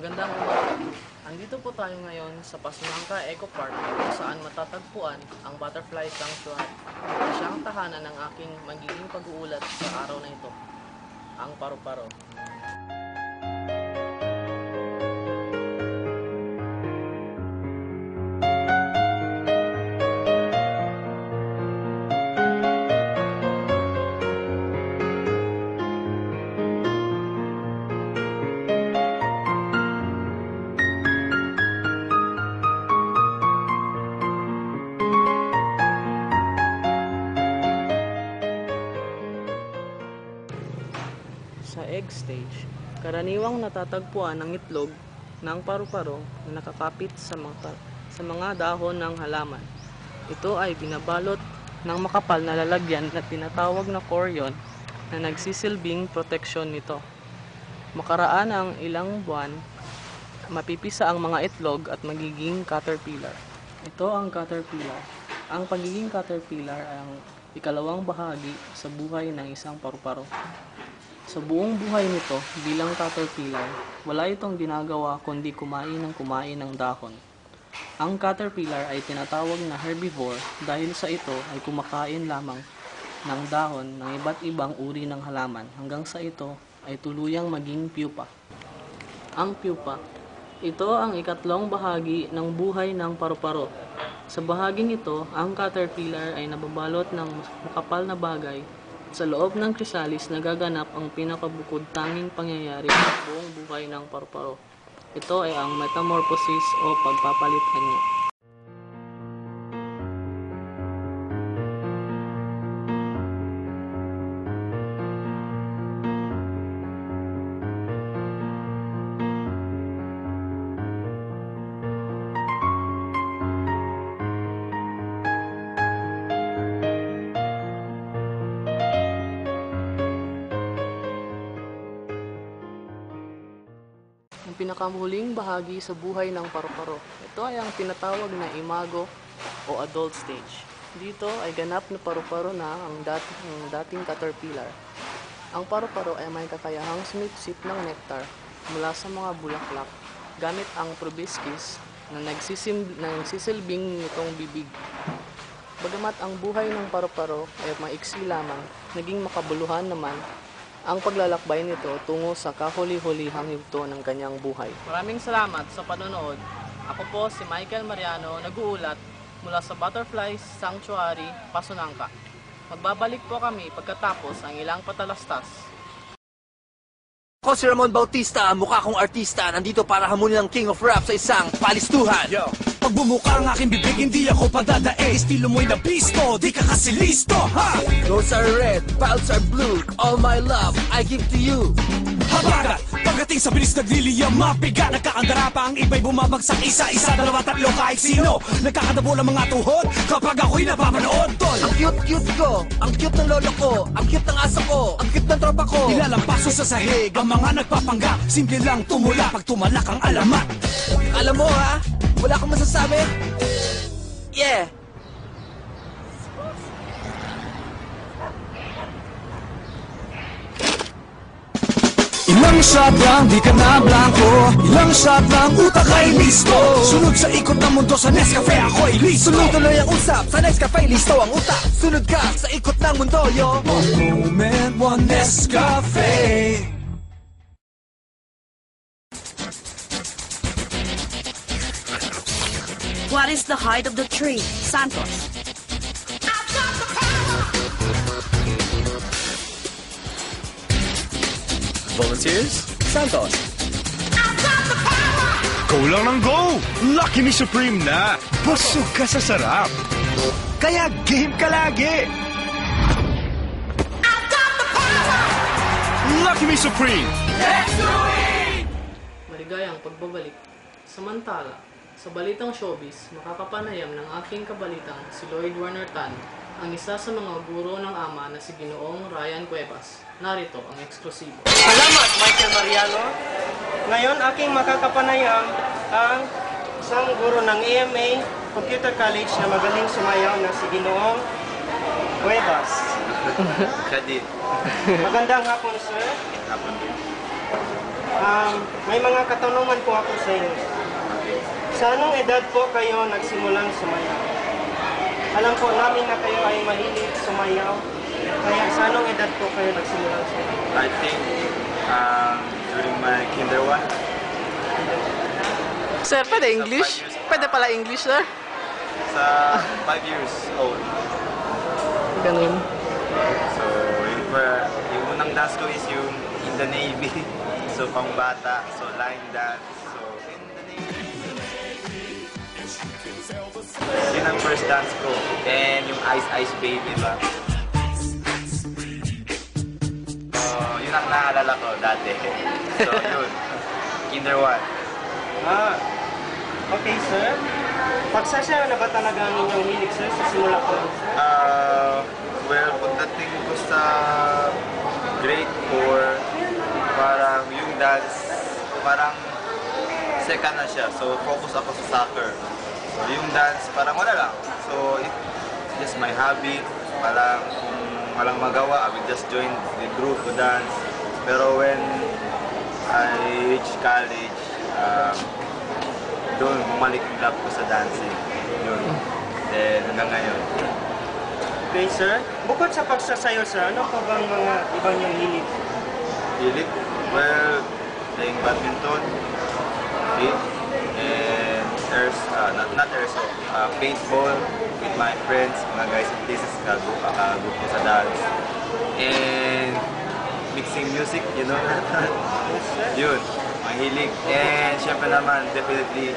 Magandang umaga. Andito po tayo ngayon sa Pasunangka Eco Park kung saan matatagpuan ang Butterfly Sanctuary. Siya ang tahanan ng aking magiging pag-uulat sa araw na ito, ang paru-paro. Sa egg stage, karaniwang natatagpuan ang itlog ng paru-paro na nakakapit sa mga dahon ng halaman. Ito ay binabalot ng makapal na lalagyan na tinatawag na chorion na nagsisilbing proteksyon nito. Makaraan ang ilang buwan, mapipisa ang mga itlog at magiging caterpillar. Ito ang caterpillar. Ang pagiging caterpillar ay ang ikalawang bahagi sa buhay ng isang paru-paro. Sa buong buhay nito bilang caterpillar, wala itong ginagawa kundi kumain ng dahon. Ang caterpillar ay tinatawag na herbivore dahil sa ito ay kumakain lamang ng dahon ng iba't ibang uri ng halaman hanggang sa ito ay tuluyang maging pupa. Ang pupa, ito ang ikatlong bahagi ng buhay ng paru-paro. Sa bahaging ito, ang caterpillar ay nababalot ng makapal na bagay. Sa loob ng chrysalis nagaganap ang pinakabukod tanging pangyayari sa buong buhay ng paru-paro. Ito ay ang metamorphosis o pagpapalit anyo. Ang pinakamuling bahagi sa buhay ng paru-paro. Ito ay ang tinatawag na imago o adult stage. Dito ay ganap na paru-paro na ang dating caterpillar. Ang paru-paro ay may kakayahang sumipsip ng nectar mula sa mga bulaklak gamit ang proboscis na nagsisilbing nitong bibig. Bagamat ang buhay ng paru-paro ay maiksi lamang, naging makabuluhan naman ang paglalakbay nito tungo sa kahuli-hulihang yugto ng kanyang buhay. Maraming salamat sa panonood. Ako po si Michael Mariano, nag-uulat mula sa Butterfly Sanctuary, Pasunangka. Magbabalik po kami pagkatapos ang ilang patalastas. Ako si Ramon Bautista, mukha kong artista. Nandito para hamunin ang King of Rap sa isang palistuhan. Yo! Pag bumuka ang aking bibig, hindi ako padadae. Estilo mo'y nabisto, di ka kasi listo, ha? Roses are red, violets are blue. All my love, I give to you. Habagat! Pagdating sa bilis nagliliyam, mabigat. Nagkakandara pa ang iba'y bumabagsak. Isa, dalawa, tatlo, kahit sino. Nagkakadabo ng mga tuhod kapag ako'y napapanood, tol. Ang cute ko, ang cute ng lolo ko, ang cute ng aso ko, ang cute ng tropa ko. Ilalampaso sa sahig ang mga nagpapanggap. Simple lang tumula pag tumalak ang alamat. Alam mo ha, wala akong masasabi. Yeah. Ilang shot lang, di ka na blanco. Ilang shot lang, utak ay listo. Sunod sa ikot ng mundo sa Nescafe, ako'y listo. Sunod tuloy ang usap, sa Nescafe listo ang utak. Sunod ka sa ikot ng mundo, yo. One moment, one Nescafe. What is the height of the tree? Santos. Volunteers? Santos. Go lang ng go! Lucky Me Supreme na! Busog ka sa sarap! Kaya game ka lagi! Lucky Me Supreme! Maligayang pagbabalik. Samantala, sa balitang showbiz, makakapanayam ng aking kabalitang si Lloyd Warner Tan, ang isa sa mga guro ng ama na si Ginoong Ryan Cuevas. Narito ang eksklusibo. Salamat, Michael Mariano. Ngayon, aking makakapanayam ang isang guro ng EMA Computer College na magaling sumayaw na si Ginoong Cuevas. Kadit. Magandang hapon, sir. May mga katanungan po ako sa inyo. Sa anong edad po kayo nagsimulang sumayaw? Alam po namin na kayo ay mahilig sumayaw. Kaya sa anong edad po kayo nagsimulang sumayaw? I think during my kinder one. Sir, pwede English? Pwede pala English, sir? Sa 5 years old. Ganun. So, yung unang dance ko is yung in the Navy. So, pang bata. So, line dance. So, in the Navy. Yun ang first dance ko. And yung Ice Ice Baby ba? So, yun ang naalala ko dati. So, yun. Kinder one. Okay, sir. Pagsasayaw na ba talaga ang inyong hilig, sir, sa simula po? Well, pagdating ko sa grade 4, parang yung dance, parang second na siya. So, focus ako sa soccer. So, yung dance, parang wala lang. So, it's just my hobby. Parang kung walang magawa, I will just join the group to dance. Pero when I reach college, doon bumalik yung love ko sa dancing. Yun. Then, hanggang ngayon. Okay, sir. Bukod sa pagsasayaw, sir, ano pa bang mga ibang yung hilig? Hilig? Well, playing badminton, and paintball with my friends, mga guys and places, kagroup ko sa dance. And mixing music, you know? Yun, mahilig. And syempre naman, definitely,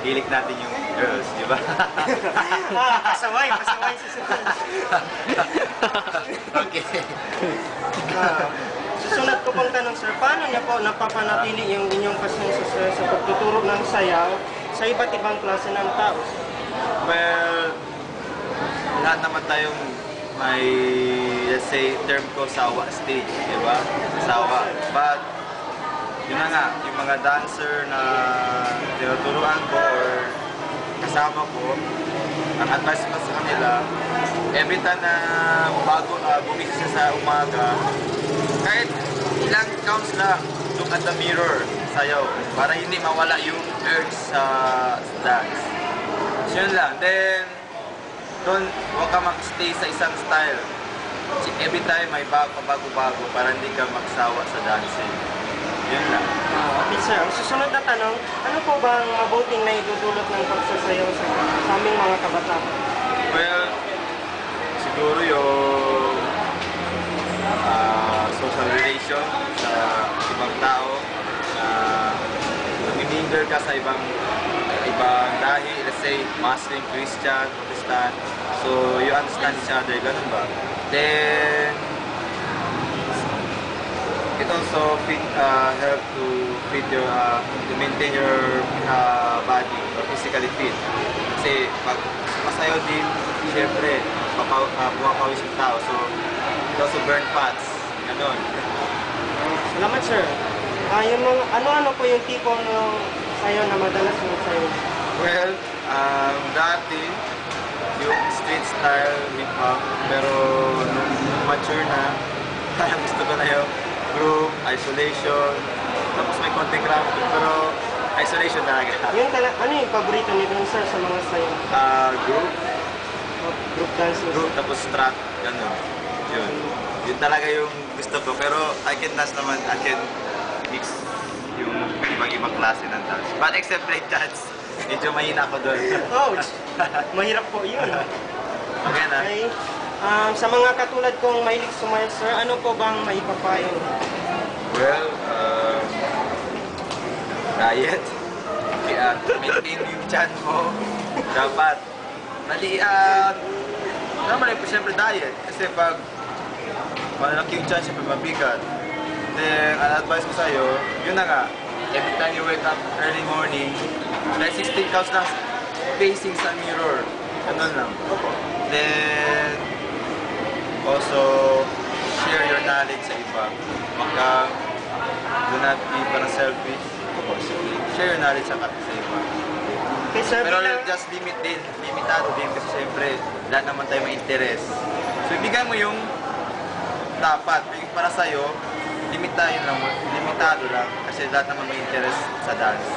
hilig natin yung girls, di ba? Pasaway sa susunod. Okay. Susunod ko pong tanong, sir, paano niya po napapanatili yung inyong pasyon sa pagtuturo ng sayaw sa iba't ibang klase ng tao? Well, lahat naman tayong may, let's say, term ko, sawa stage, di ba? Sawa. But, yun na nga, yung mga dancer na tinuturuan ko or kasama ko, ang advice ko sa kanila, every time na bago gumising siya sa umaga, kahit ilang counts lang, look at the mirror, sayaw, para hindi mawala yung urge sa dance. So yun lang. Then, huwag ka mag-stay sa isang style. Every time may bago-bago para hindi ka magsawa sa dancing. Yun lang. Okay, sir. Ang susunod na tanong, ano po ba ang mabuting na idudulot ng pagsasayaw sa aming mga kabataan? Well, siguro yung social relation sa ibang tao, namimingle ka sa ibang lahi, let's say Muslim, Christian, Protestant, so you understand each other, ganun ba? Then it also help to fit your to maintain your body or physically fit. Kasi pag masayaw din, syempre pumapawis yung tao, so it also burn fats, ganun. Salamat, sir. Yung mga, ano-ano po yung tipo ng sayaw na madalas mo sayaw? Well, dati yung street style hip-hop, pero nung mature na, parang gusto ko na yung group, isolation, tapos may konting rap, pero isolation talaga. Ano yung paborito ni Don, sir, sa mga sayaw? Group dance. Group, tapos strat, gano'n. Yun talaga yung gusto ko, pero I can dance naman, I can mix yung ibang klase ng dance. But except break dance, medyo mahina ako doon. Ouch! Mahirap po yun. Okay na. Okay. Sa mga katulad kong mahilig sumayaw, sir, ano po bang maipapayo? Well, diet. Kaya maintain yung chan mo. Dapat. Naman po siyempre diet. Kasi pag malaki yung chan, siyempre mabigat. Then, ang advice ko sa'yo, yun na nga. Every time you wake up early morning, like 16 counts lang facing sa mirror. Ganun lang. Then, also, share your knowledge sa iba. Do not be parang selfish. Share your knowledge sa iba. Okay, sir, Pero just limitado din kasi siyempre, lahat naman tayo may interest. So, ibigay mo yung dapat, yung para sa'yo, limitado lang. Kasi lahat naman may interest sa dance.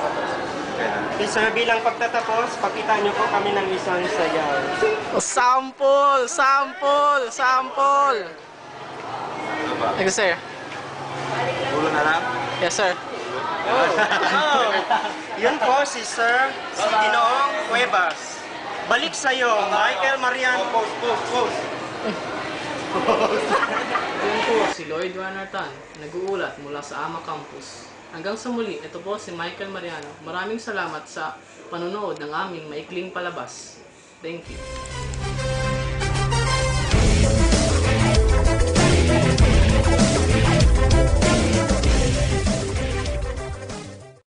Ganun. Okay, sir, bilang pagtatapos, pakita niyo po kami ng isang sayaw. Sample! Sample! Sample! Ano ba? Thank you, sir. Ulo na lang? Yes, sir. Oh, yun po si Sir, si Ginoong Cuevas. Balik sa'yo, Michael Mariano. Post. Yun po si Lloyd Warner Tan, nag-uulat mula sa AMA Campus. Hanggang sa muli, ito po si Michael Mariano. Maraming salamat sa panonood ng aming maikling palabas. Thank you.